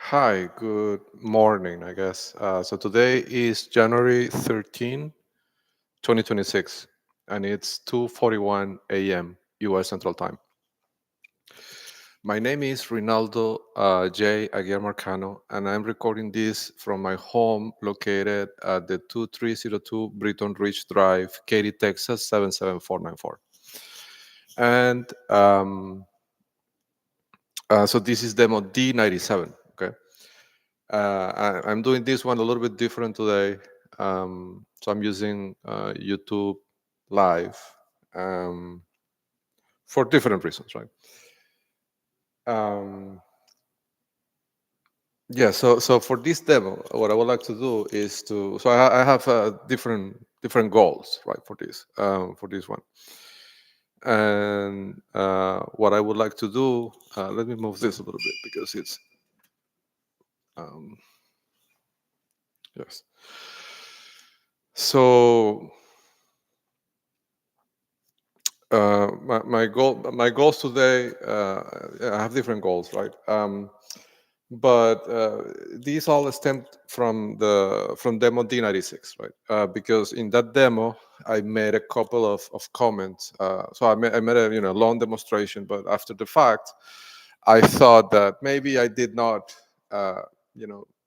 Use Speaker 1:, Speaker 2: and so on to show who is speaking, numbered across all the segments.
Speaker 1: Hi, good morning, I guess. So today is January 13, 2026, and it's 2:41 a.m. U.S. Central Time. My name is Rinaldo J. Aguiar Marcano, and I'm recording this from my home located at the 2302 Britton Ridge Drive, Katy, Texas 77494. And so this is demo D97, okay? I'm doing this one a little bit different today. So I'm using YouTube Live um, for different reasons, right? Um, yeah. So for this demo, what I would like to do is to. So I have different goals, right, for this one. And what I would like to do, let me move this a little bit because it's um, yes. So my goals today, I have different goals, right? But these all stemmed from demo D96, right? Because in that demo I made a couple of comments. So I made a long demonstration, but after the fact I thought that maybe I did not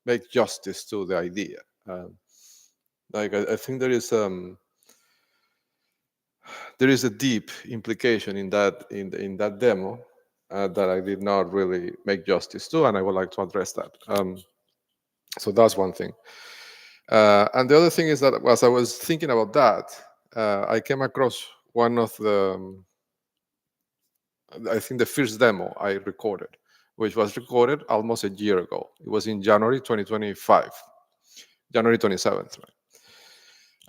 Speaker 1: make justice to the idea. Like I think there is a deep implication in that demo that I did not really make justice to, and I would like to address that. So that's one thing. And the other thing is that as I was thinking about that, I came across one of I think the first demo I recorded, which was recorded almost a year ago. It was in January 2025, January 27th, right?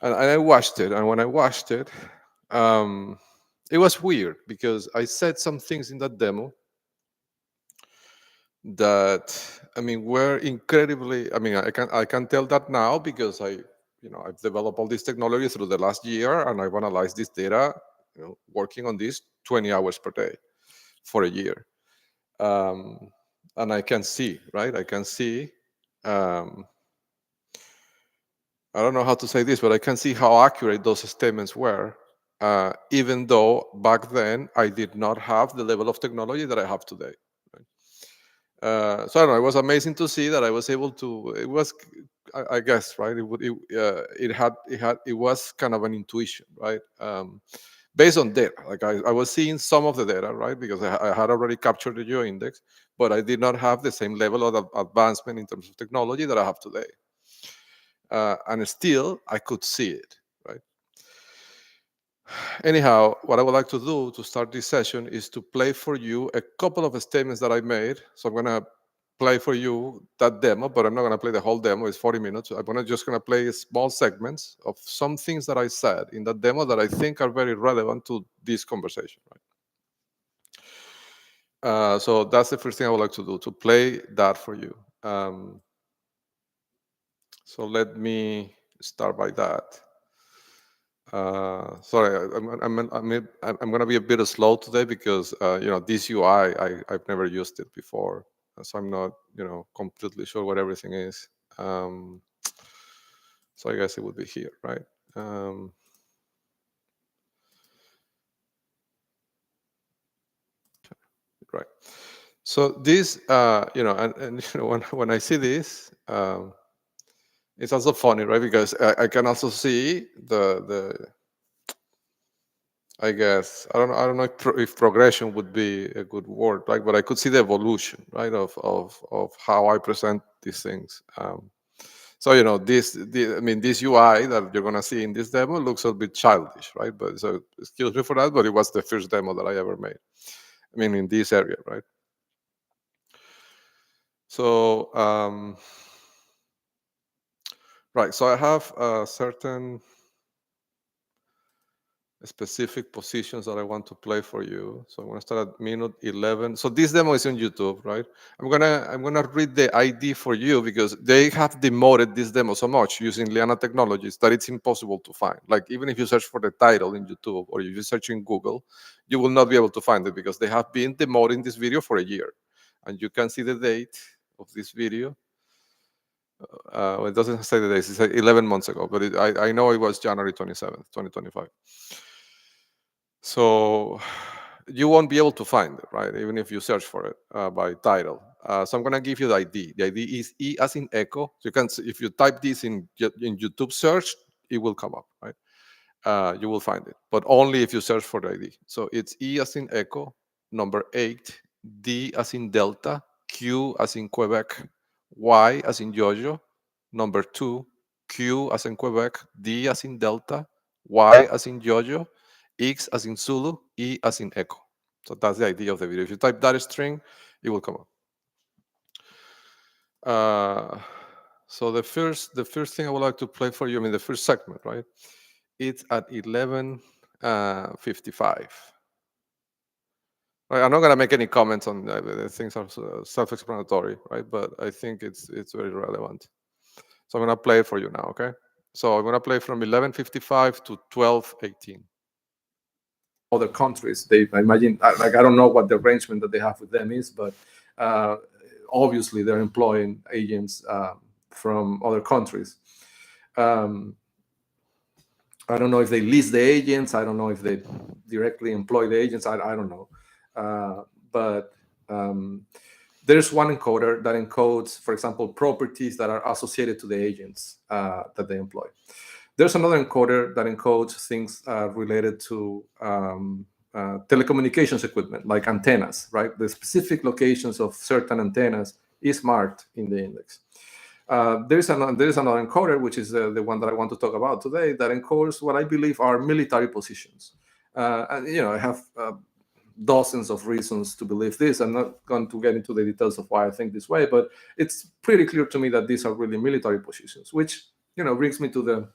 Speaker 1: And I watched it, and when I watched it, um, it was weird because I said some things in that demo that were incredibly. I can tell that now because I've developed all this technology through the last year, and I've analyzed this data, working on this 20 hours per day for a year. um, and I can see, right, I can see, um, I don't know how to say this, but I can see how accurate those statements were, even though back then I did not have the level of technology that I have today. Right? So I don't know. It was amazing to see that I was able to. It was, I guess, right. It was kind of an intuition, right, based on data. Like I was seeing some of the data, right, because I had already captured the geo index, but I did not have the same level of advancement in terms of technology that I have today. And still, I could see it, right. Anyhow, what I would like to do to start this session is to play for you a couple of statements that I made. So I'm gonna play for you that demo, but I'm not gonna play the whole demo. It's 40 minutes. Just gonna play small segments of some things that I said in that demo that I think are very relevant to this conversation. Right. So that's the first thing I would like to do, to play that for you. So let me start by that. Sorry, I'm going to be a bit slow today because this UI I've never used it before, so I'm not completely sure what everything is. Um, so I guess it would be here, right? Um, right. So this, and when I see this, it's also funny, right? Because I can also see the I guess I don't know if progression would be a good word, right? But I could see the evolution, right, of how I present these things. So this UI that you're gonna see in this demo looks a bit childish, right? But so excuse me for that, but it was the first demo that I ever made. In this area, right? So right, so I have certain specific positions that I want to play for you. So I'm gonna start at minute 11. So this demo is on YouTube, right? I'm gonna read the ID for you because they have demoted this demo so much using Liana technologies that it's impossible to find. Like even if you search for the title in YouTube or if you search in Google, you will not be able to find it because they have been demoting this video for a year, and you can see the date. of this video. It doesn't say the dates. It's 11 months ago, but I know it was January 27th, 2025. So you won't be able to find it, right? Even if you search for it by title. So I'm gonna give you the ID. The ID is E as in echo. So you can, if you type this in YouTube search, it will come up, right? You will find it, but only if you search for the ID. So it's E as in echo, number 8, D as in Delta, Q as in Quebec, Y as in Yoyo, number 2, Q as in Quebec, D as in Delta, Y as in Yoyo, X as in Zulu, E as in Echo. So that's the idea of the video. If you type that string, it will come up. So the first thing I would like to play for you, I mean the first segment, right? It's at 11:55. Right, I'm not going to make any comments on the things are self-explanatory, right? But I think it's very relevant. So I'm going to play it for you now, okay? So I'm going to play from 11:55 to 12:18. Other countries, I imagine, like, I don't know what the arrangement that they have with them is, but obviously they're employing agents from other countries. I don't know if they lease the agents. I don't know if they directly employ the agents. I don't know. But there's one encoder that encodes, for example, properties that are associated to the agents that they employ. There's another encoder that encodes things related to telecommunications equipment, like antennas, right? The specific locations of certain antennas is marked in the index. There is another encoder, which is the one that I want to talk about today, that encodes what I believe are military positions. And I have dozens of reasons to believe this. I'm not going to get into the details of why I think this way, but it's pretty clear to me that these are really military positions, which brings me to the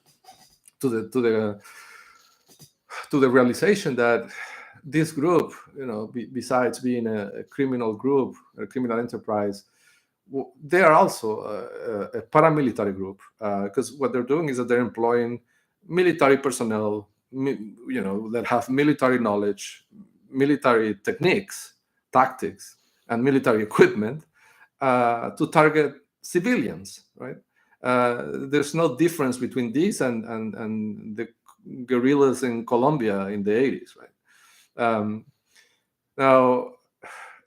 Speaker 1: realization that this group, besides being a criminal group, a criminal enterprise, they are also a paramilitary group, because what they're doing is that they're employing military personnel, that have military knowledge, military techniques, tactics, and military equipment to target civilians, right? There's no difference between these and the guerrillas in Colombia in the 80s, right? Now,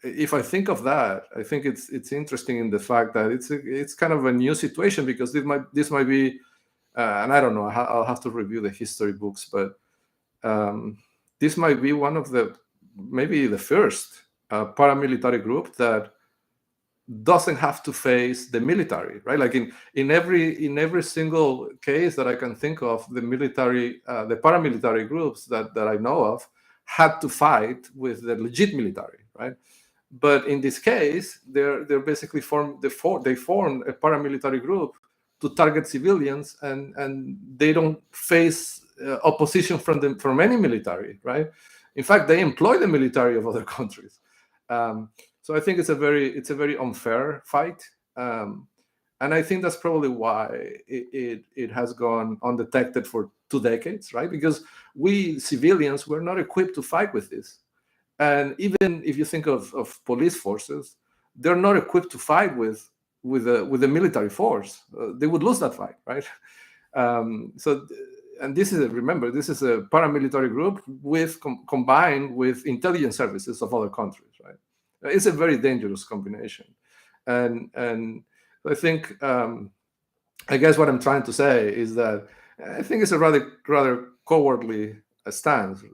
Speaker 1: if I think of that, I think it's interesting in the fact that it's kind of a new situation, because this might be, and I don't know, I'll have to review the history books, but this might be one of maybe the first paramilitary group that doesn't have to face the military, right? Like in every single case that I can think of, the paramilitary groups that I know of had to fight with the legit military, right? But in this case, they're basically they form a paramilitary group to target civilians, and they don't face opposition from any military, right? In fact, they employ the military of other countries. So I think it's a very unfair fight, and I think that's probably why it has gone undetected for 2 decades, right? Because we civilians were not equipped to fight with this. And even if you think of police forces, they're not equipped to fight with a military force. They would lose that fight, right? And this is a paramilitary group combined with intelligence services of other countries, right? It's a very dangerous combination, and I think I guess what I'm trying to say is that I think it's a rather cowardly stance,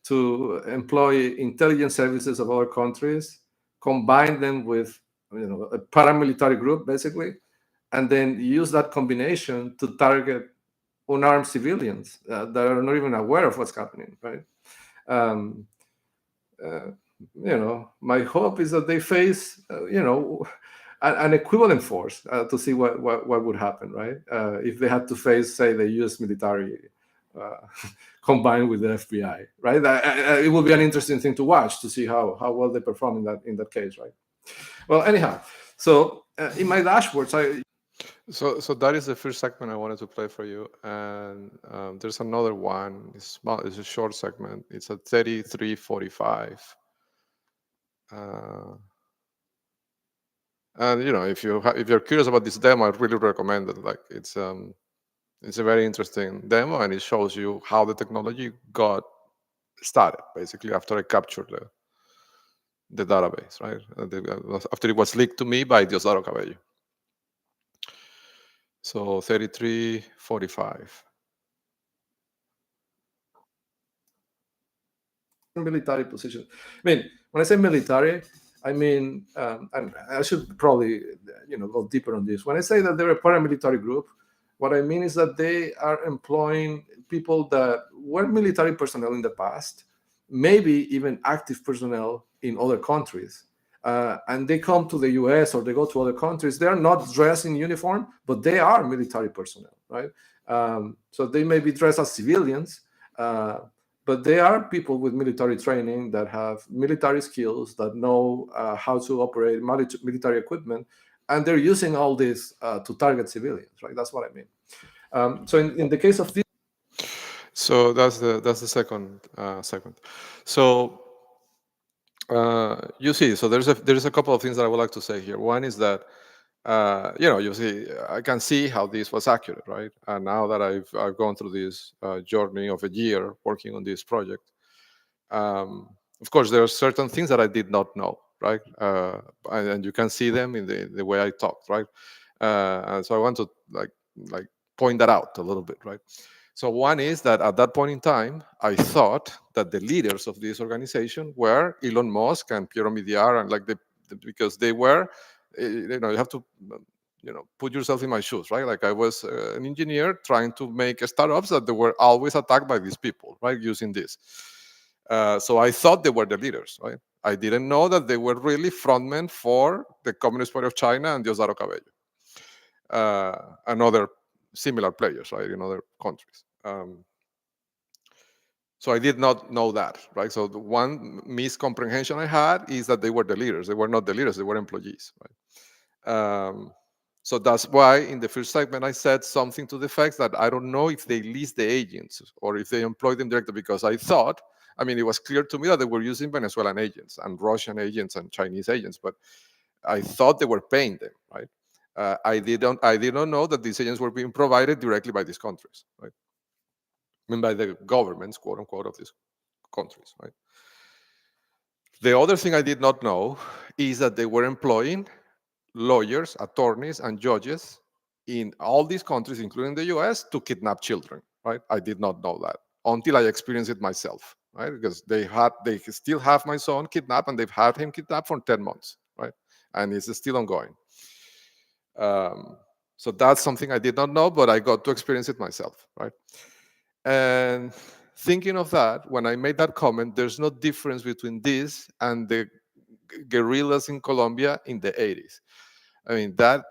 Speaker 1: to employ intelligence services of other countries, combine them with a paramilitary group, basically, and then use that combination to target unarmed civilians that are not even aware of what's happening, right? My hope is that they face, an equivalent force to see what would happen, right? If they had to face, say, the U.S. military combined with the FBI, right? It will be an interesting thing to watch to see how well they perform in that case, right? Well, anyhow, so in my dashboards, So that is the first segment I wanted to play for you, and there's another one. It's a short segment. It's at 33:45, And if you're curious about this demo, I really recommend it. Like it's a very interesting demo, and it shows you how the technology got started basically after I captured the database, right? After it was leaked to me by Diosdado Cabello. So 3345.
Speaker 2: Military position. I mean, when I say military, I mean, and I should probably, go deeper on this. When I say that they're a paramilitary group, what I mean is that they are employing people that were military personnel in the past, maybe even active personnel in other countries. And they come to the US or they go to other countries. They are not dressed in uniform, but they are military personnel, right? So they may be dressed as civilians, but they are people with military training that have military skills, that know how to operate military equipment, and they're using all this to target civilians, right? That's what I mean. So in the case of this,
Speaker 1: So that's the second. So you see, so there's a couple of things that I would like to say here. One is that you see, I can see how this was accurate, right? And now that I've gone through this journey of a year working on this project, of course, there are certain things that I did not know, right? And you can see them in the way I talked, right? And so I want to like point that out a little bit, right? So one is that at that point in time, I thought that the leaders of this organization were Elon Musk and Piero Midiar, and because they were, you have to, put yourself in my shoes, right? Like I was an engineer trying to make startups that they were always attacked by these people, right? Using this. So I thought they were the leaders, right? I didn't know that they were really frontmen for the Communist Party of China and Diosdado Cabello, and other similar players, right, in other countries. So I did not know that, right? So the one miscomprehension I had is that they were the leaders. They were not the leaders; they were employees, right? So that's why in the first segment I said something to the effect that I don't know if they lease the agents or if they employ them directly, because I thought, I mean, it was clear to me that they were using Venezuelan agents and Russian agents and Chinese agents, but I thought they were paying them, right? I didn't know that these agents were being provided directly by these countries, right? I mean, by the governments, quote unquote, of these countries, right? The other thing I did not know is that they were employing lawyers, attorneys, and judges in all these countries, including the US, to kidnap children, right? I did not know that until I experienced it myself, right? Because they still have my son kidnapped, and they've had him kidnapped for 10 months, right? And it's still ongoing. So that's something I did not know, but I got to experience it myself, right? And thinking of that, when I made that comment, there's no difference between this and the guerrillas in Colombia in the 80s. I mean, that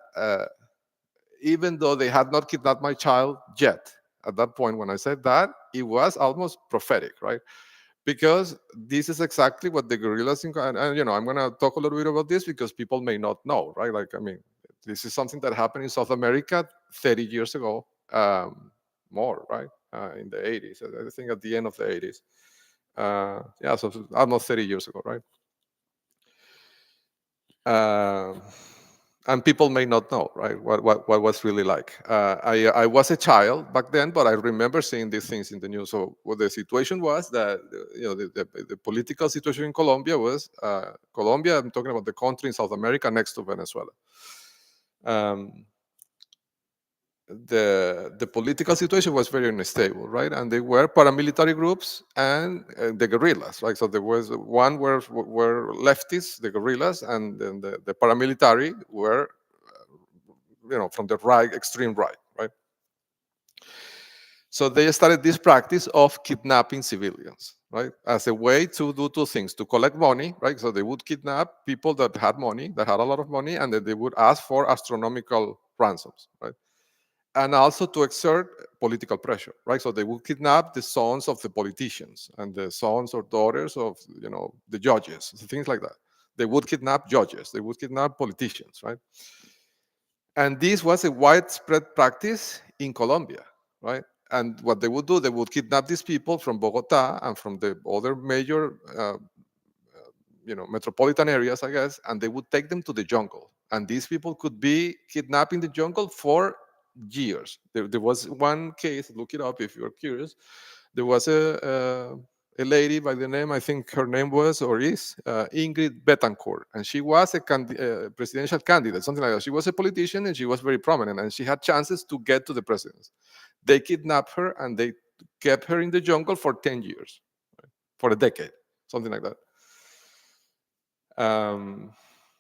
Speaker 1: even though they had not kidnapped my child yet, at that point when I said that, it was almost prophetic, right? Because this is exactly what the guerrillas in, and I'm going to talk a little bit about this because people may not know, right? Like, I mean, this is something that happened in South America 30 years ago, more, right? In the 80s, I think at the end of the 80s. Yeah, so almost 30 years ago, right? And people may not know, right, what was really like. I was a child back then, but I remember seeing these things in the news. So what the situation was that the political situation in Colombia was Colombia. I'm talking about the country in South America next to Venezuela. The political situation was very unstable, right? And they were paramilitary groups and the guerrillas, right? So there was one were leftists, the guerrillas, and then the paramilitary were, from the right, extreme right, right? So they started this practice of kidnapping civilians, right, as a way to do two things: to collect money, right? So they would kidnap people that had money, that had a lot of money, and then they would ask for astronomical ransoms, right? And also to exert political pressure, right? So they would kidnap the sons of the politicians and the sons or daughters of, the judges, things like that. They would kidnap judges, they would kidnap politicians, right? And this was a widespread practice in Colombia, right? And what they would do, they would kidnap these people from Bogota and from the other major, metropolitan areas, I guess, and they would take them to the jungle, And these people could be kidnapped in the jungle for years. There was one case, look it up if you're curious. There was a lady by the name, I think her name was or is Ingrid Betancourt, and she was a presidential candidate, something like that. She was a politician and she was very prominent, and she had chances to get to the presidency. They kidnapped her and they kept her in the jungle for 10 years, right? For a decade, something like that.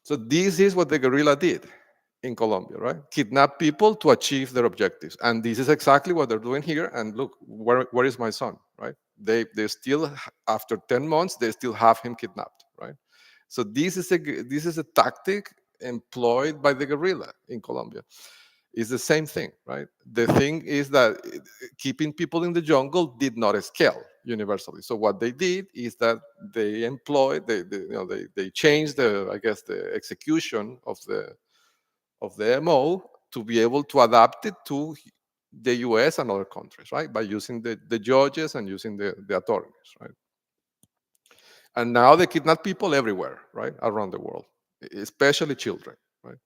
Speaker 1: So this is what the guerrilla did in Colombia, right? Kidnap people to achieve their objectives. And this is exactly what they're doing here. And look, where is my son, right? They still, after 10 months, they still have him kidnapped, right? So this is a tactic employed by the guerrilla in Colombia. It's the same thing, right? The thing is that keeping people in the jungle did not scale universally. So what they did is that they employed, they changed the, I guess, the execution of the MO to be able to adapt it to the US and other countries, right? By using the judges and using the attorneys, right? And now they kidnap people everywhere, right? Around the world, especially children, right?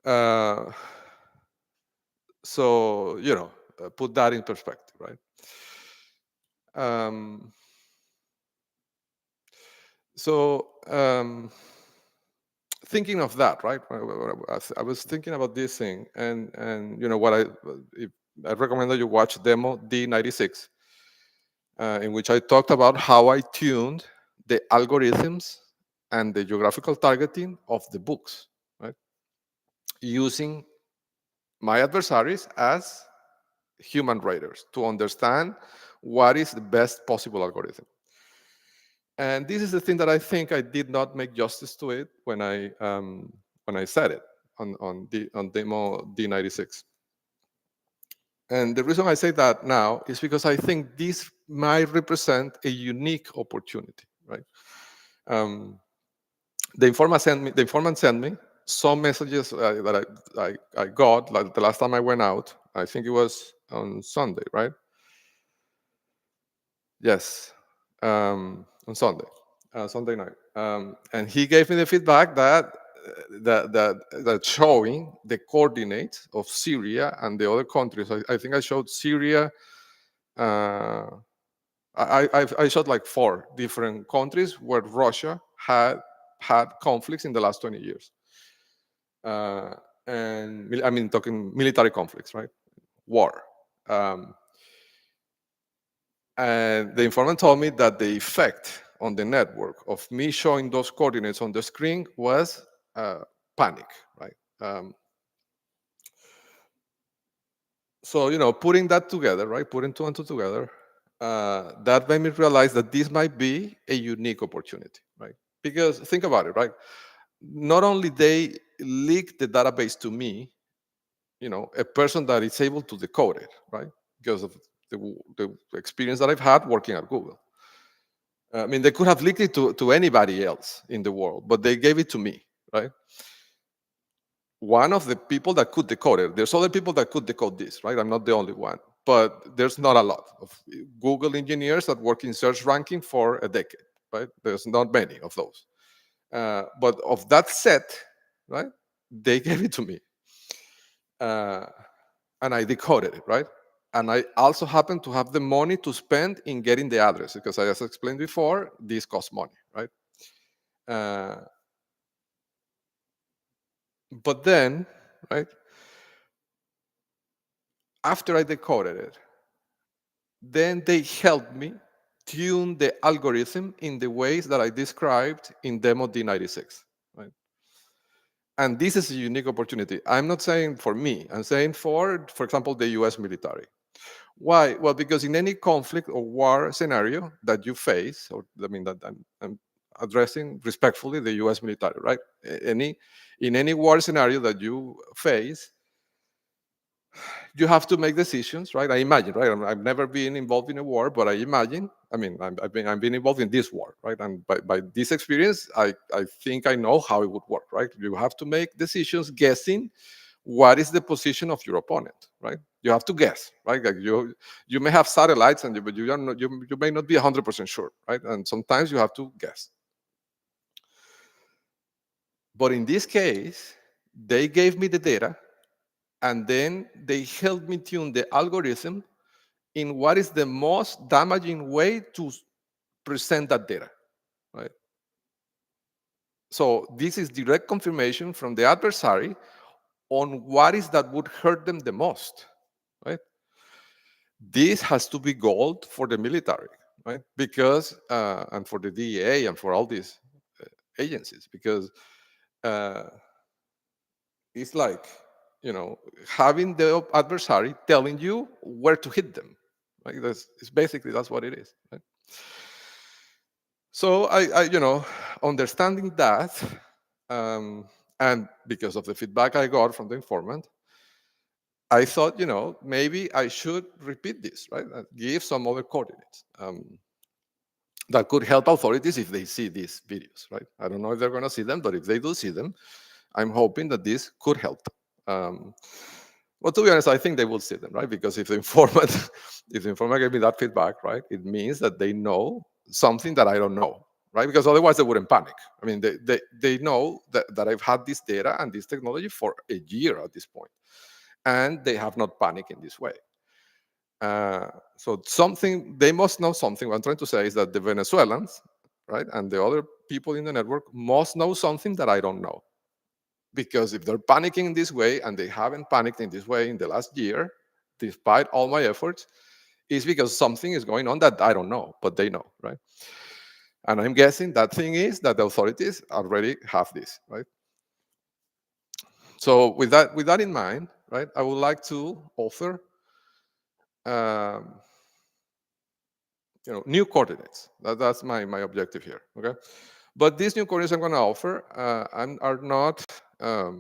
Speaker 1: Uh, so, put that in perspective, right? Um, so, thinking of that, right? I was thinking about this thing, and what I recommend that you watch demo D96, in which I talked about how I tuned the algorithms and the geographical targeting of the books, right? Using my adversaries as human writers to understand what is the best possible algorithm. And this is the thing that I think I did not make justice to it when I said it on demo D96. And the reason I say that now is because I think this might represent a unique opportunity, right? Um, the informant sent me some messages that I got like the last time I went out. I think it was on Sunday, right? Yes, on Sunday night, and he gave me the feedback that showing the coordinates of Syria and the other countries. I think I showed Syria. Uh, I showed like 4 different countries where Russia had conflicts in the last 20 years, uh, and I mean talking military conflicts, right? War. Um, And the informant told me that the effect on the network of me showing those coordinates on the screen was panic, right? So, putting that together, right? Putting two and two together, that made me realize that this might be a unique opportunity, right? Because think about it, right? Not only they leak the database to me, a person that is able to decode it, right? Because of the experience that I've had working at Google. I mean, they could have leaked it to anybody else in the world, but they gave it to me, right? One of the people that could decode it. There's other people that could decode this, right? I'm not the only one, but there's not a lot of Google engineers that work in search ranking for a decade, right? There's not many of those. But of that set, right? They gave it to me, uh, and I decoded it, right? And I also happen to have the money to spend in getting the address because, as I explained before, this costs money, right? Uh, but then, right, after I decoded it, then they helped me tune the algorithm in the ways that I described in demo D96, right? And this is a unique opportunity. I'm not saying for me, I'm saying for example, the US military. Why? Well, because in any conflict or war scenario that you face, or I mean that I'm addressing respectfully the U.S. military, right? In any war scenario that you face, you have to make decisions, right? I imagine, right? I've never been involved in a war, but I imagine. I mean, I've been involved in this war, right? And by this experience, I think I know how it would work, right? You have to make decisions guessing what is the position of your opponent, right? You have to guess, right? Like you may have satellites, but you are not, you may not be 100% sure, right? And sometimes you have to guess. But in this case, they gave me the data, and then they helped me tune the algorithm in what is the most damaging way to present that data, right? So this is direct confirmation from the adversary on what is that would hurt them the most, right? This has to be gold for the military, right? Because and for the DEA and for all these agencies, because uh, it's like, having the adversary telling you where to hit them. Like that's what it is. Right? So understanding that, um, and because of the feedback I got from the informant, I thought, maybe I should repeat this, right? Give some other coordinates that could help authorities if they see these videos, right? I don't know if they're going to see them, but if they do see them, I'm hoping that this could help. Well, to be honest, I think they will see them, right? Because if the informant, if the informant gave me that feedback, right, it means that they know something that I don't know, right? Because otherwise they wouldn't panic. I mean, they know that I've had this data and this technology for a year at this point, and they have not panicked in this way. So something they must know something. What I'm trying to say is that the Venezuelans, right, and the other people in the network must know something that I don't know. Because if they're panicking in this way and they haven't panicked in this way in the last year, despite all my efforts, is because something is going on that I don't know, but they know, right? And I'm guessing that thing is that the authorities already have this, right? So with that in mind, right, I would like to offer um, new coordinates. That's my objective here. Okay, but these new coordinates I'm going to offer are not are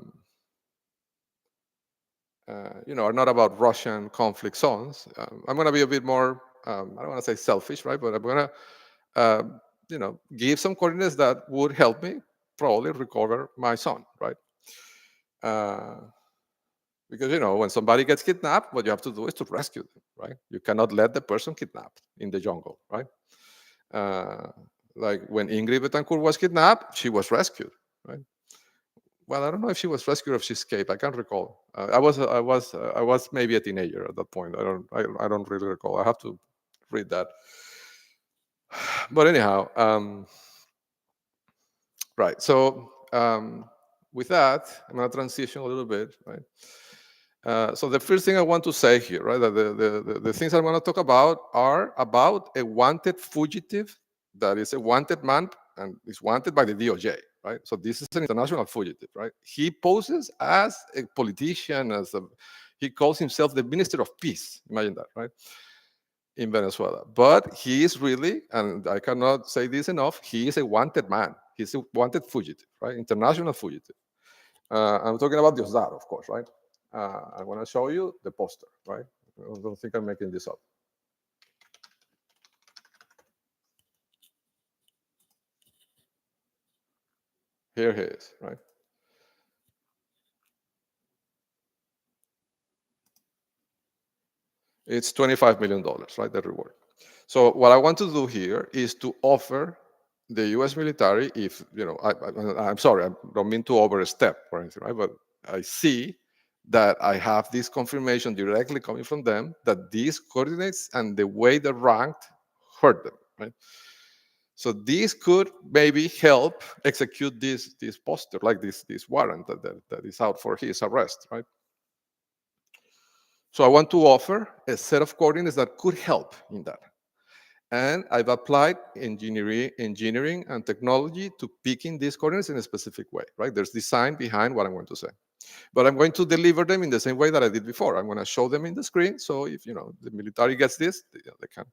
Speaker 1: not about Russian conflict zones. I'm going to be a bit more, I don't want to say selfish, right? But I'm going to, give some coordinates that would help me probably recover my son, right? Uh, because, when somebody gets kidnapped, what you have to do is to rescue them, right? You cannot let the person kidnapped in the jungle, right? Uh, like when Ingrid Betancourt was kidnapped, she was rescued, right? Well, I don't know if she was rescued or if she escaped. I can't recall. I was maybe a teenager at that point. I don't really recall. I have to read that. But anyhow, right. So with that, I'm gonna transition a little bit, right? So the first thing I want to say here, right, that the things I want to talk about are about a wanted fugitive that is a wanted man and is wanted by the DOJ, right? So this is an international fugitive, right? He poses as a politician, he calls himself the Minister of Peace. Imagine that, right? In Venezuela. But he is really, and I cannot say this enough, he is a wanted man. He's a wanted fugitive, right? International fugitive. I'm talking about Diosdado, of course, right? I want to show you the poster, right? I don't think I'm making this up. Here he is, right? It's $25 million, right? The reward. So what I want to do here is to offer the U.S. military, if I'm sorry, I don't mean to overstep or anything, right? But I see that I have this confirmation directly coming from them that these coordinates and the way they're ranked hurt them, right? So this could maybe help execute this poster, like this warrant that is out for his arrest, right? So I want to offer a set of coordinates that could help in that. And I've applied engineering and technology to picking these coordinates in a specific way, right? There's design behind what I'm going to say. But I'm going to deliver them in the same way that I did before. I'm going to show them in the screen. So if the military gets this, they can.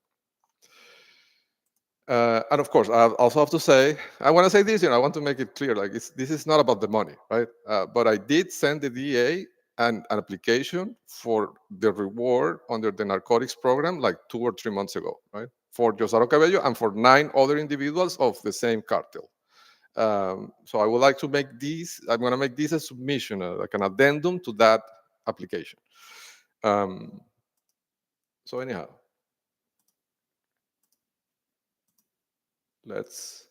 Speaker 1: And of course, I also have to say, I want to say this, I want to make it clear, like this is not about the money, right? But I did send the DA an application for the reward under the narcotics program like 2 or 3 months ago, right? For Josaro Cabello and for 9 other individuals of the same cartel. So I would like to make this, I'm going to make this a submission, like an addendum to that application. So anyhow, let's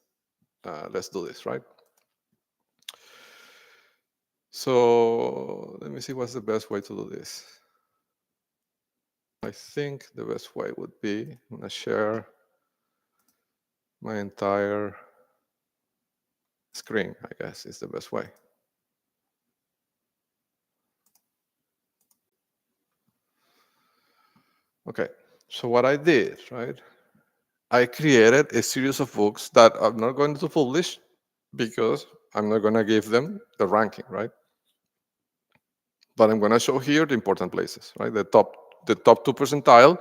Speaker 1: do this, right? So let me see what's the best way to do this. I think the best way would be I'm gonna share my entire screen, I guess is the best way. Okay, so what I did, right? I created a series of books that I'm not going to publish because I'm not going to give them the ranking, right? But I'm going to show here the important places, right? The top 2 percentile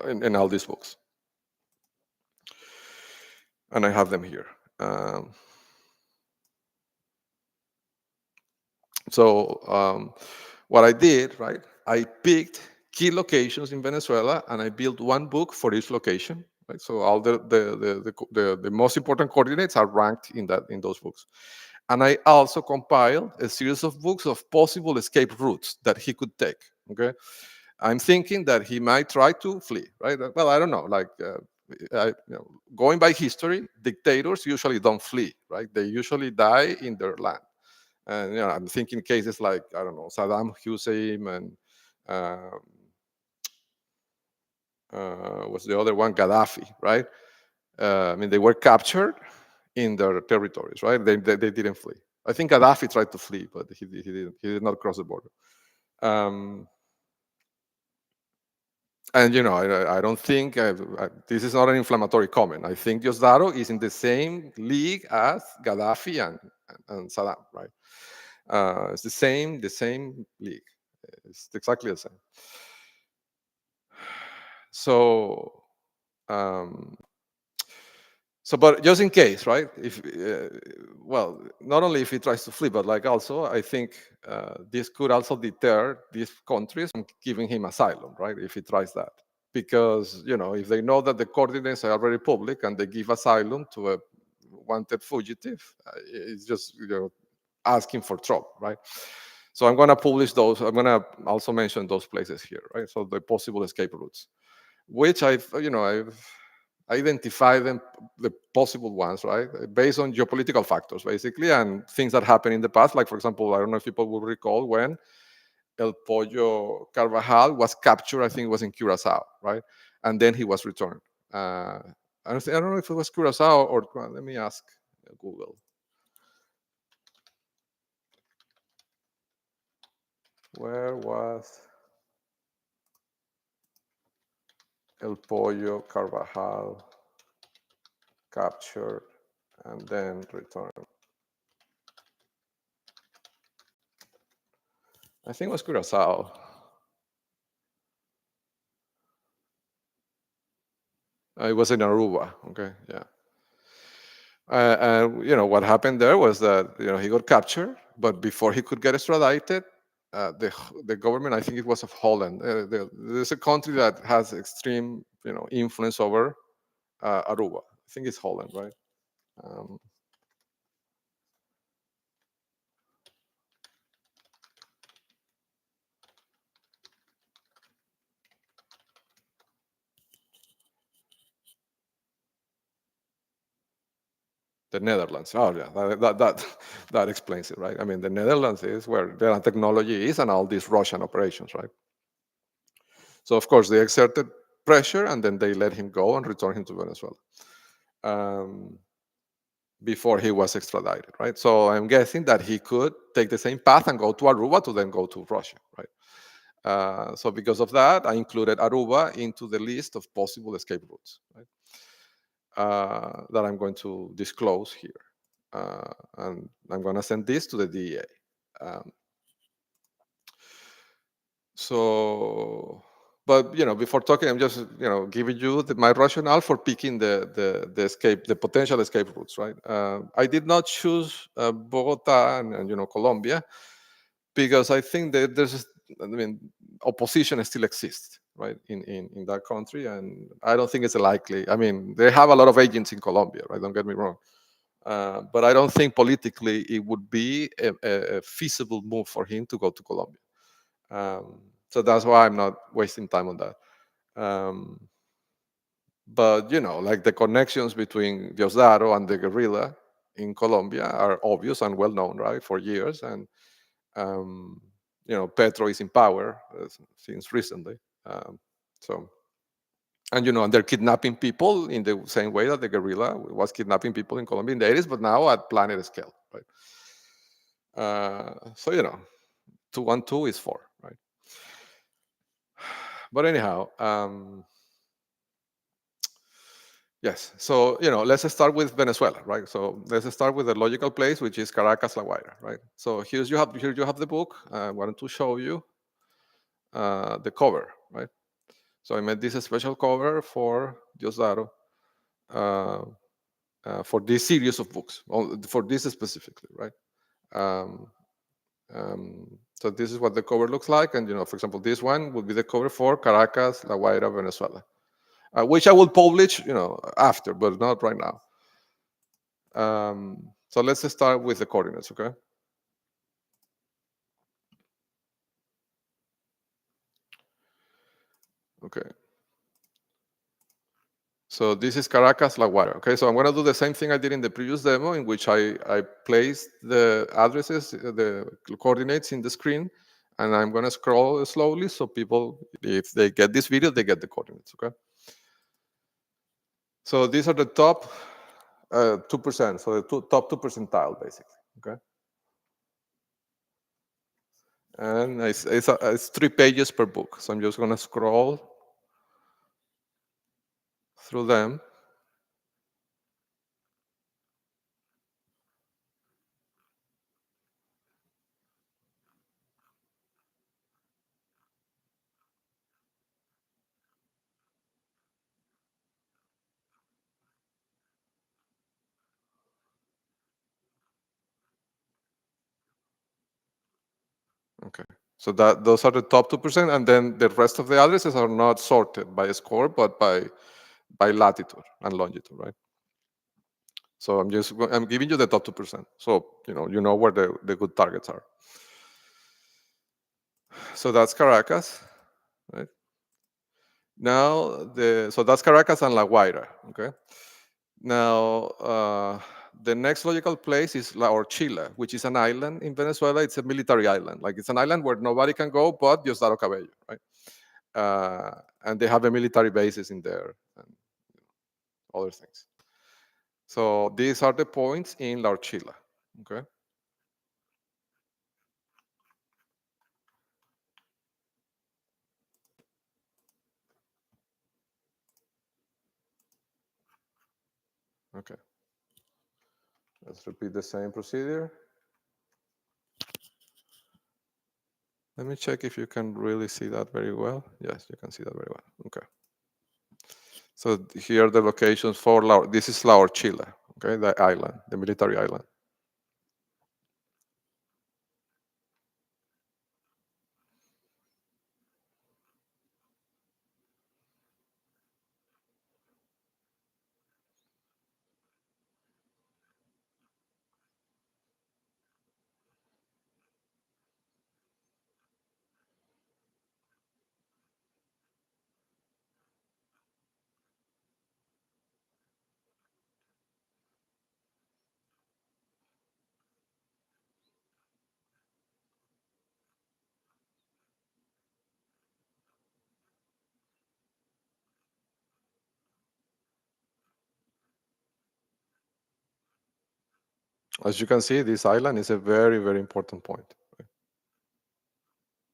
Speaker 1: in all these books, and I have them here. Um, so what I did, right? I picked key locations in Venezuela, and I built one book for each location. Right? So all the most important coordinates are ranked in those books. And I also compiled a series of books of possible escape routes that he could take. Okay, I'm thinking that he might try to flee. Right? Well, I don't know. Like going by history, dictators usually don't flee. Right? They usually die in their land. And I'm thinking cases like I don't know Saddam Hussein and um, what's the other one, Gaddafi, right? I mean, they were captured in their territories, right? They didn't flee. I think Gaddafi tried to flee, but he didn't. He did not cross the border. Um, and I don't think this is not an inflammatory comment. I think Diosdado is in the same league as Gaddafi and Saddam, right? It's the same league. It's exactly the same. So, um, but just in case, right? If well, not only if he tries to flee, but like also, I think this could also deter these countries from giving him asylum, right? If he tries that, because if they know that the coordinates are already public and they give asylum to a wanted fugitive, it's just asking for trouble, right? So I'm going to publish those. I'm going to also mention those places here, right? So the possible escape routes, which I've identified them, the possible ones, right, based on geopolitical factors, basically, and things that happened in the past. Like, for example, I don't know if people will recall when El Pollo Carvajal was captured. I think it was in Curacao, right, and then he was returned. I don't know if it was Curacao or let me ask Google. Where was El Pollo Carvajal captured and then returned? I think it was Curacao. It was in Aruba. Okay, yeah. What happened there was that he got captured, but before he could get extradited, the government, I think it was of Holland. There's a country that has extreme influence over Aruba. I think it's Holland, right? Um, the Netherlands. Oh yeah, that explains it, right? I mean, the Netherlands is where the technology is and all these Russian operations, right? So of course they exerted pressure and then they let him go and return him to Venezuela. Um, Before he was extradited, right? So I'm guessing that he could take the same path and go to Aruba to then go to Russia, right? So because of that, I included Aruba into the list of possible escape routes, right? That I'm going to disclose here. And I'm going to send this to the DEA. Um, so, but before talking, I'm just giving you my rationale for picking the potential escape routes, right? I did not choose Bogota and Colombia because I think that I mean, opposition still exists, right, in that country, and I don't think it's likely. I mean, they have a lot of agents in Colombia, right? Don't get me wrong, but I don't think politically it would be a feasible move for him to go to Colombia. So that's why I'm not wasting time on that. Um, but like the connections between Diosdado and the guerrilla in Colombia are obvious and well known, right, for years, and Um, Petro is in power since recently. So, and and they're kidnapping people in the same way that the guerrilla was kidnapping people in Colombia in the 80s, but now at planet scale, right? So 2 and 2 is 4, right? But anyhow, yes. So let's start with Venezuela, right? So let's start with the logical place, which is Caracas, La Guaira, right? So here you have the book. I wanted to show you the cover, right? So I made this special cover for Diosdado for this series of books, for this specifically, right? Um, so this is what the cover looks like, and for example, this one would be the cover for Caracas, La Guaira, Venezuela, which I will publish, after, but not right now. So let's start with the coordinates, okay? Okay. So this is Caracas, La Guaira. Okay, so I'm going to do the same thing I did in the previous demo, in which I placed the addresses, the coordinates in the screen, and I'm going to scroll slowly so people, if they get this video, they get the coordinates. Okay. So these are the top 2%. So the top 2 percentile, basically. Okay. And it's 3 pages per book. So I'm just going to scroll through them. Okay. So those are the top 2%, and then the rest of the addresses are not sorted by score, but by latitude and longitude, right? So I'm giving you the top 2%. So you know where the good targets are. So that's Caracas, right? Now so that's Caracas and La Guaira, okay? Now the next logical place is La Orchila, which is an island in Venezuela. It's a military island. Like it's an island where nobody can go but Diosdado Cabello, right? And they have a military bases in there and other things. So these are the points in La Orchila, okay? Okay. Let's repeat the same procedure. Let me check if you can really see that very well. Yes, you can see that very well. Okay. So here are the locations for this is La Orchila, okay, the island, the military island. As you can see, this island is a very, very important point.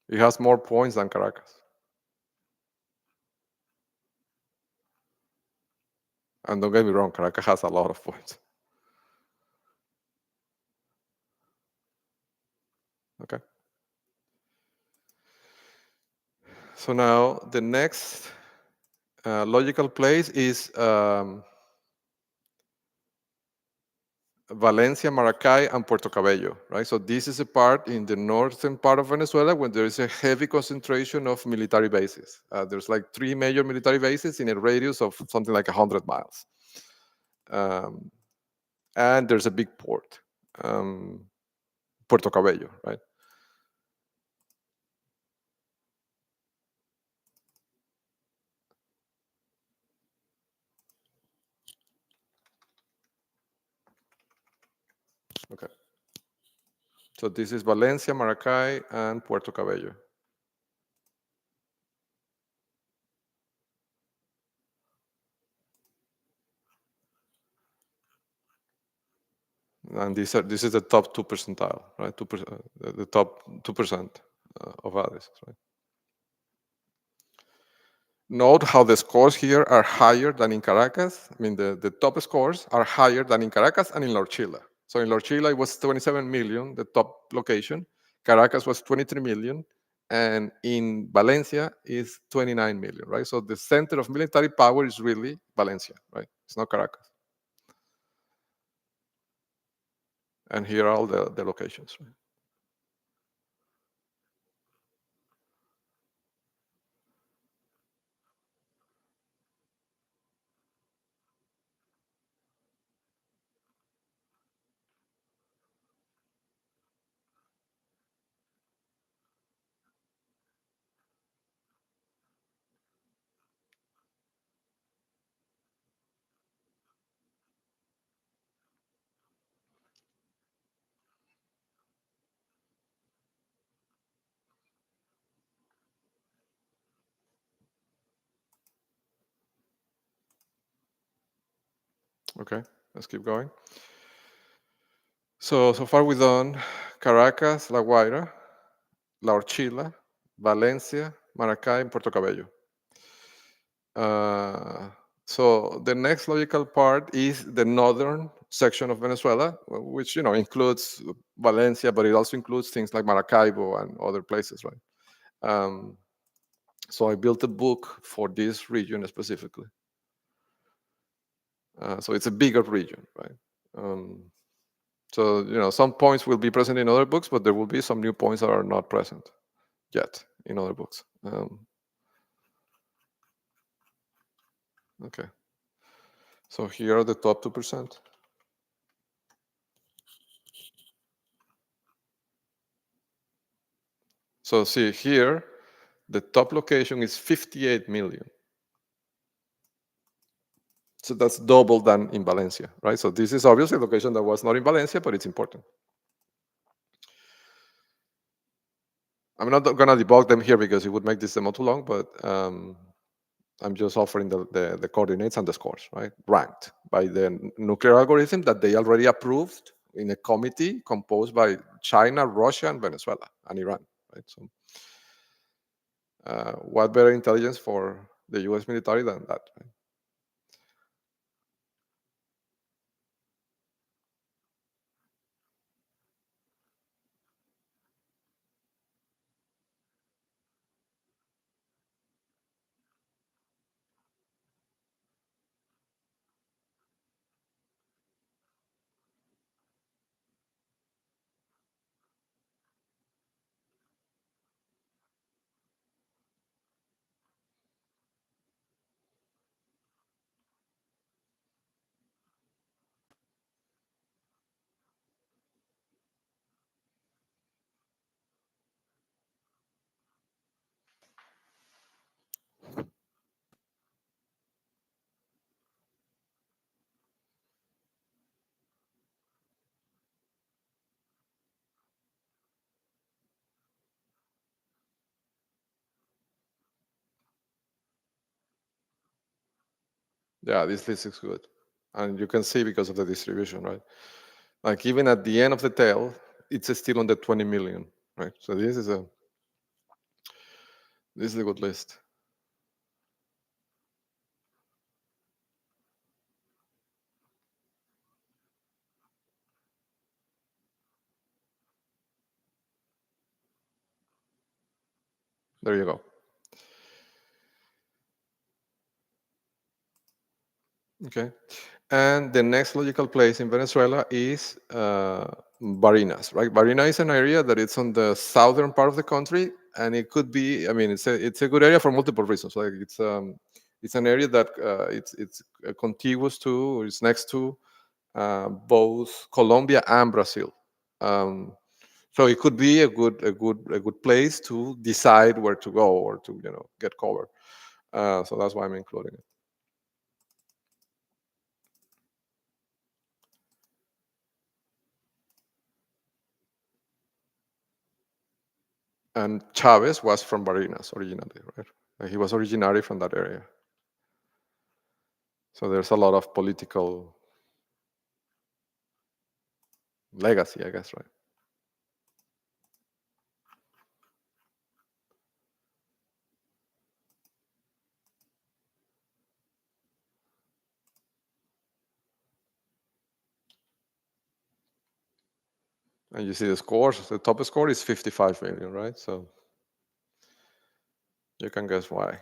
Speaker 1: It has more points than Caracas. And don't get me wrong, Caracas has a lot of points. Okay. So now the next logical place is Valencia, Maracay, and Puerto Cabello, right? So this is a part in the northern part of Venezuela when there is a heavy concentration of military bases. There's like 3 major military bases in a radius of something like 100 miles. And there's a big port, Puerto Cabello, right? Okay. So this is Valencia, Maracay, and Puerto Cabello. And this is the top 2 percentile, right? 2%, the top 2% of addresses, right? Note how the scores here are higher than in Caracas. I mean, the top scores are higher than in Caracas and in La Orchila. So in La Orchila, it was 27 million, the top location. Caracas was 23 million. And in Valencia is 29 million, right? So the center of military power is really Valencia, right? It's not Caracas. And here are all the locations, right? Okay, let's keep going. So far we've done Caracas, La Guaira, La Orchila, Valencia, Maracay, and Puerto Cabello. So the next logical part is the northern section of Venezuela, which includes Valencia, but it also includes things like Maracaibo and other places, right? So I built a book for this region specifically. So it's a bigger region, right? So some points will be present in other books, but there will be some new points that are not present yet in other books. Okay. So here are the top 2%. So see here, the top location is 58 million. So that's double than in Valencia, right? So this is obviously a location that was not in Valencia, but it's important. I'm not going to debug them here because it would make this demo too long, but I'm just offering the coordinates and the scores, right? Ranked by the nuclear algorithm that they already approved in a committee composed by China, Russia, and Venezuela, and Iran, right? So what better intelligence for the US military than that, right? Yeah, this list is good. And you can see because of the distribution, right? Like even at the end of the tail, it's still on the 20 million, right? So this is a good list. There you go. Okay. And the next logical place in Venezuela is Barinas, right? Barinas is an area that it's on the southern part of the country, and it could be. I mean, it's a good area for multiple reasons. Like it's an area that it's contiguous to, or it's next to both Colombia and Brazil. Um, so it could be a good place to decide where to go or to get covered. So that's why I'm including it. And Chavez was from Barinas originally, right? He was originally from that area. So there's a lot of political legacy, I guess, right? And you see the scores. The top score is 55 million, right? So you can guess why.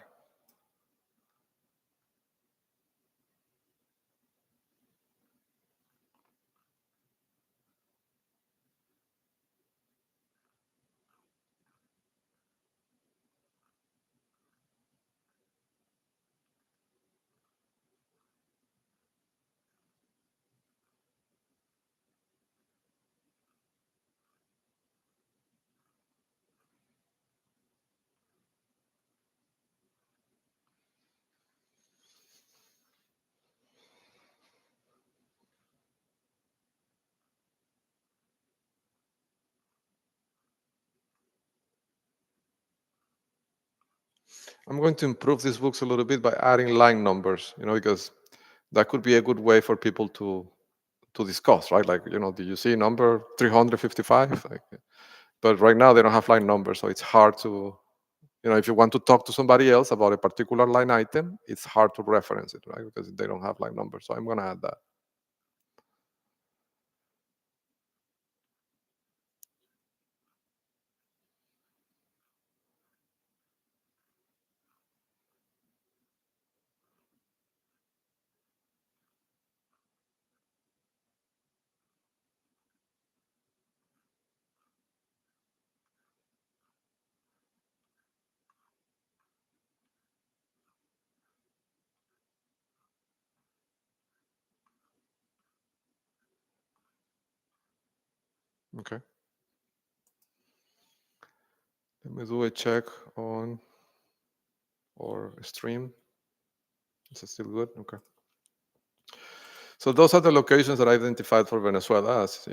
Speaker 1: I'm going to improve these books a little bit by adding line numbers, because that could be a good way for people to discuss, right? Like, do you see number 355? Like, but right now they don't have line numbers, so it's hard to, if you want to talk to somebody else about a particular line item, it's hard to reference it, right? Because they don't have line numbers. So I'm going to add that. Okay. Let me do a check on or stream. Is it still good? Okay. So those are the locations that I identified for Venezuela as,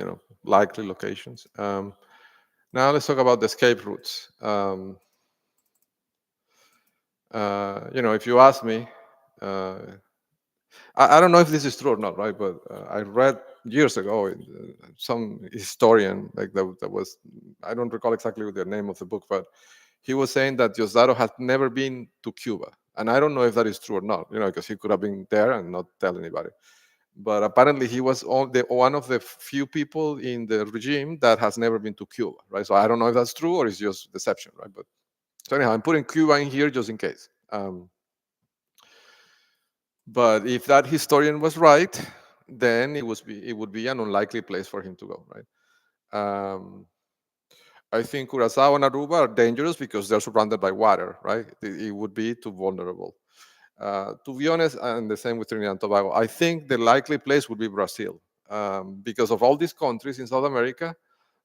Speaker 1: likely locations. Now let's talk about the escape routes. If you ask me, uh, I don't know if this is true or not, right? But I read years ago some historian like that was, I don't recall exactly the name of the book, but he was saying that Diosdado had never been to Cuba, and I don't know if that is true or not, because he could have been there and not tell anybody. But apparently, he was one of the few people in the regime that has never been to Cuba, right? So I don't know if that's true or it's just deception, right? But so anyhow, I'm putting Cuba in here just in case. But if that historian was right, then it would be an unlikely place for him to go, right? I think Curacao and Aruba are dangerous because they're surrounded by water, right? It would be too vulnerable. To be honest, and the same with Trinidad and Tobago, I think the likely place would be Brazil. Because of all these countries in South America,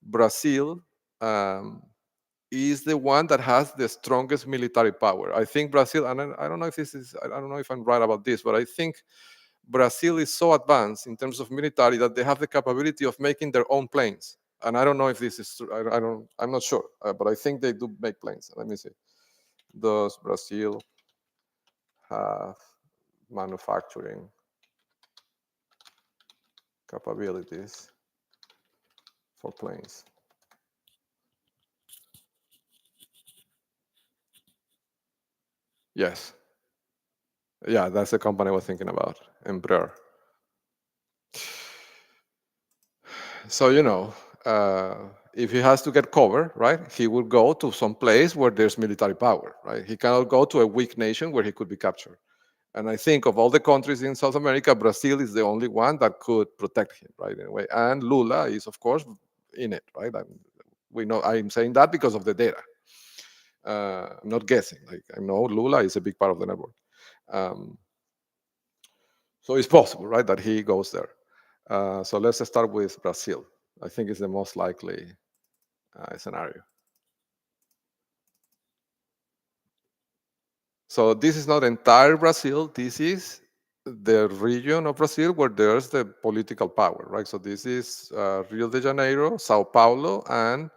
Speaker 1: Brazil is the one that has the strongest military power. I think Brazil, and I don't know if I don't know if I'm right about this, but I think Brazil is so advanced in terms of military that they have the capability of making their own planes. And I don't know if this is true. I'm not sure, but I think they do make planes. Let me see. Does Brazil have manufacturing capabilities for planes? Yes. Yeah, that's the company I was thinking about, Embraer. So, if he has to get cover, right, he will go to some place where there's military power, right? He cannot go to a weak nation where he could be captured. And I think of all the countries in South America, Brazil is the only one that could protect him, right? In a way. And Lula is, of course, in it, right? We know I'm saying that because of the data. I'm not guessing. Like I know Lula is a big part of the network. Um, so it's possible, right, that he goes there. So let's start with Brazil. I think it's the most likely scenario. So this is not entire Brazil. This is the region of Brazil where there's the political power, right? So this is Rio de Janeiro, Sao Paulo, and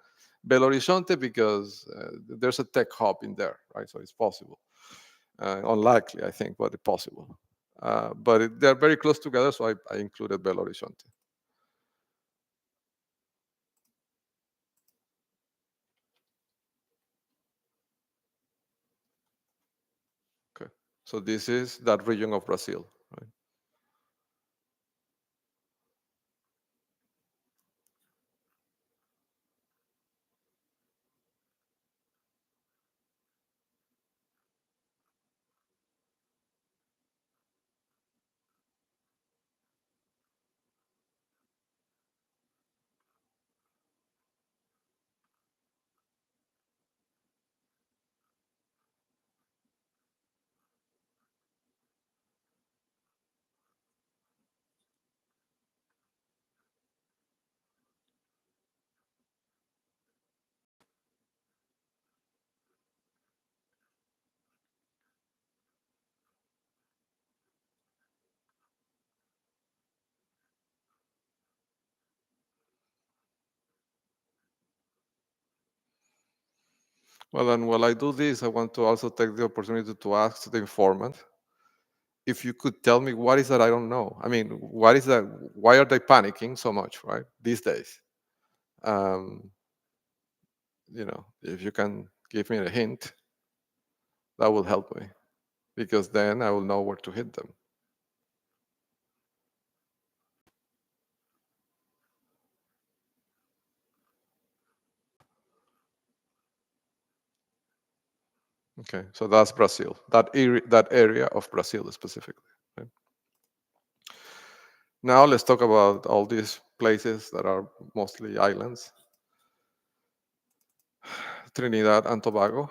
Speaker 1: Belo Horizonte because there's a tech hub in there, right? So it's possible. Unlikely, I think, but it's possible. But they're very close together, so I included Belo Horizonte. Okay, so this is that region of Brazil, right? Well, and while I do this, I want to also take the opportunity to ask the informant if you could tell me what is that I don't know. I mean, what is that? Why are they panicking so much, right? These days, um, if you can give me a hint, that will help me because then I will know where to hit them. Okay, so that's Brazil. That area of Brazil specifically. Right? Now let's talk about all these places that are mostly islands. Trinidad and Tobago.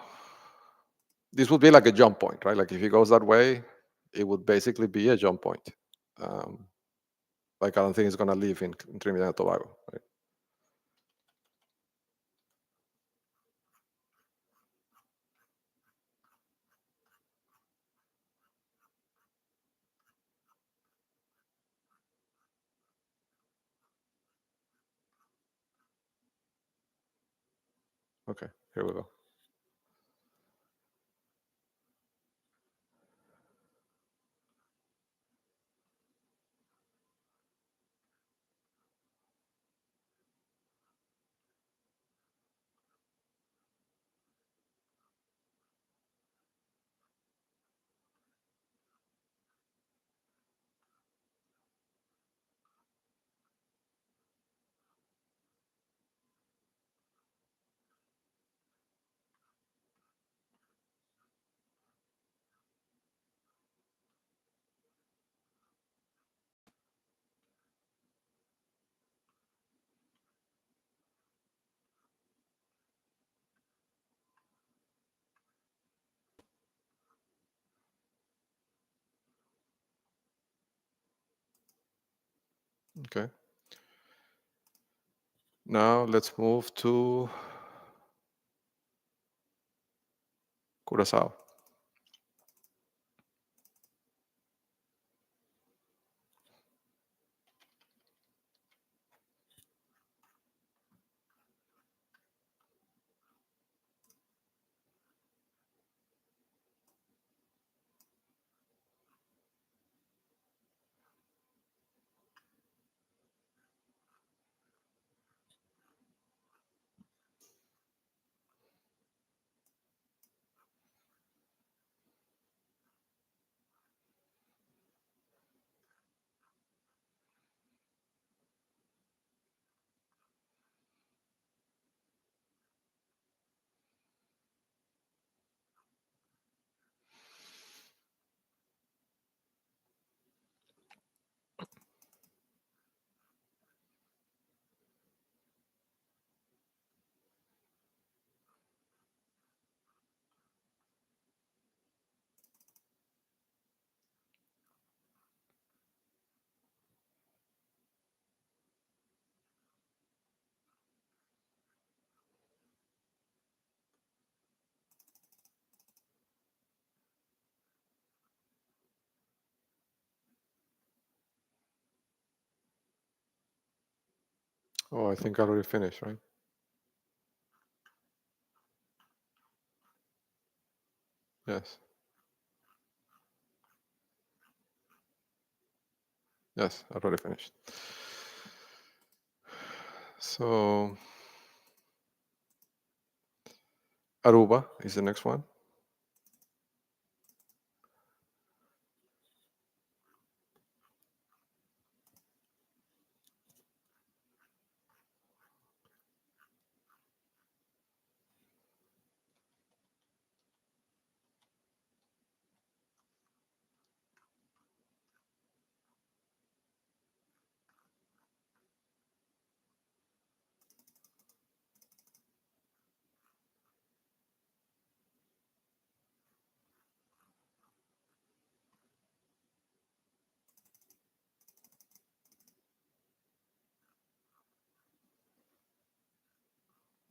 Speaker 1: This would be like a jump point, right? Like if he goes that way, it would basically be a jump point. Um, like I don't think he's gonna live in Trinidad and Tobago. Right? Okay, here we go. Okay. Now let's move to Curacao. Oh, I think I already finished, right? Yes. Yes, already finished. So Aruba is the next one.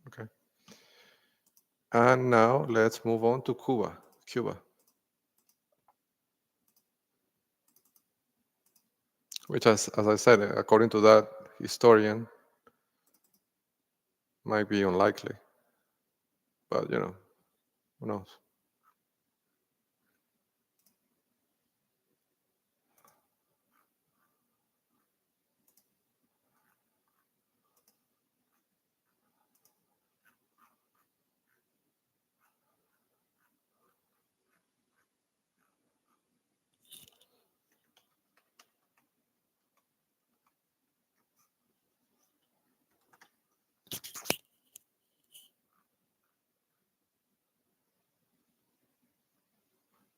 Speaker 1: Okay. And now let's move on to Cuba. Cuba, which, as I said, according to that historian, might be unlikely. But who knows?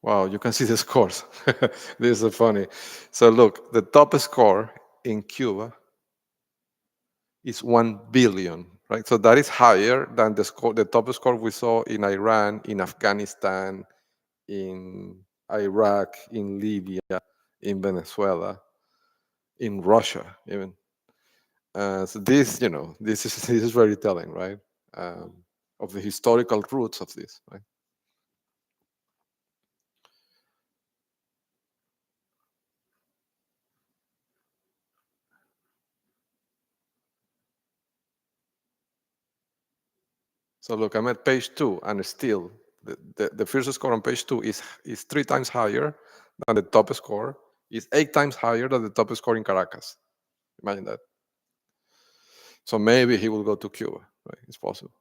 Speaker 1: Wow, you can see the scores. This is funny. So look, the top score in Cuba is 1 billion, right? So that is higher than the top score we saw in Iran, in Afghanistan, in Iraq, in Libya, in Venezuela, in Russia, even. So this is very telling, right? Um, of the historical roots of this, right? So look, I'm at page 2, and still the first score on page 2 is 3 times higher than the top score. Is 8 times higher than the top score in Caracas. Imagine that. So maybe he will go to Cuba, right? It's possible.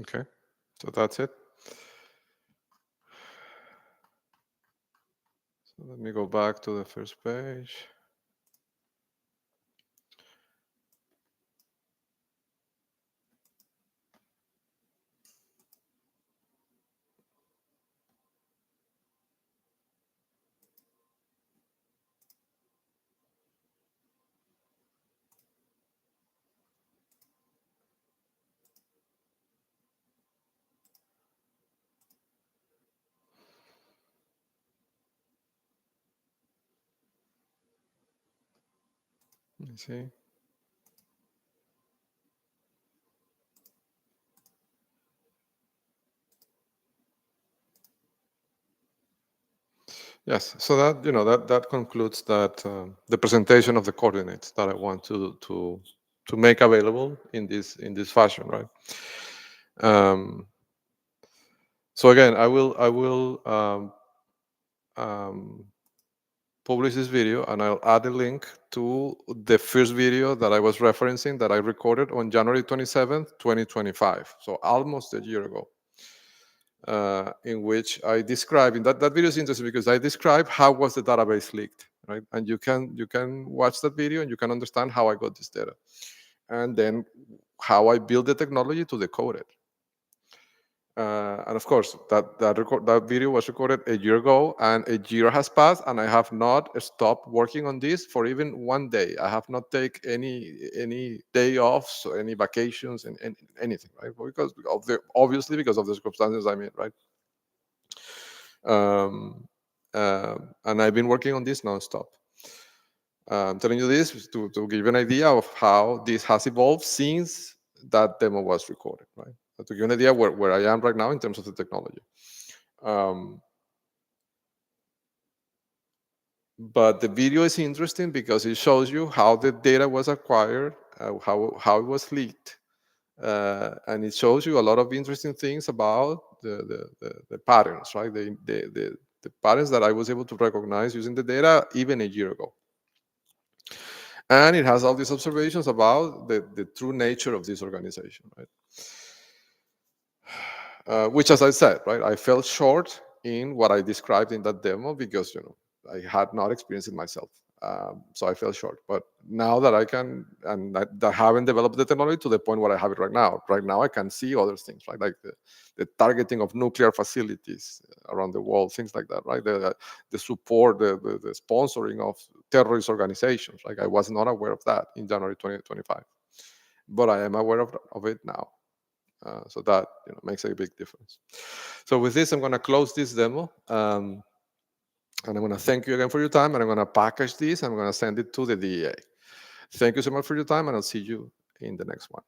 Speaker 1: Okay, so that's it. So let me go back to the first page. me see. Yes, so that that concludes that the presentation of the coordinates that I want to make available in this fashion, right? Um, so again, I will um, publish this video and I'll add a link to the first video that I was referencing that I recorded on January 27th, 2025. So almost a year ago. In which I describe in that video is interesting because I describe how was the database leaked, right? And you can watch that video and you can understand how I got this data, and then how I build the technology to decode it. And of course, that video was recorded a year ago, and a year has passed, and I have not stopped working on this for even one day. I have not take any day offs or any vacations and anything, right? Because of the obviously because of the circumstances I'm in, right? Um, and I've been working on this nonstop. I'm telling you this to give you an idea of how this has evolved since that demo was recorded, right? To give you an idea where I am right now in terms of the technology. Um, but the video is interesting because it shows you how the data was acquired, how it was leaked, and it shows you a lot of interesting things about the patterns, right? The patterns that I was able to recognize using the data even a year ago. And it has all these observations about the true nature of this organization, right? Which, as I said, right, I fell short in what I described in that demo because I had not experienced it myself, so I fell short. But now that I can, and I haven't developed the technology to the point where I have it right now. Right now, I can see other things, right, like the targeting of nuclear facilities around the world, things like that, right? The support, the sponsoring of terrorist organizations. Like I was not aware of that in January 2025, but I am aware of it now. So that makes a big difference. So with this, I'm going to close this demo. And I'm going to thank you again for your time. And I'm going to package this. I'm going to send it to the DEA. Thank you so much for your time. And I'll see you in the next one.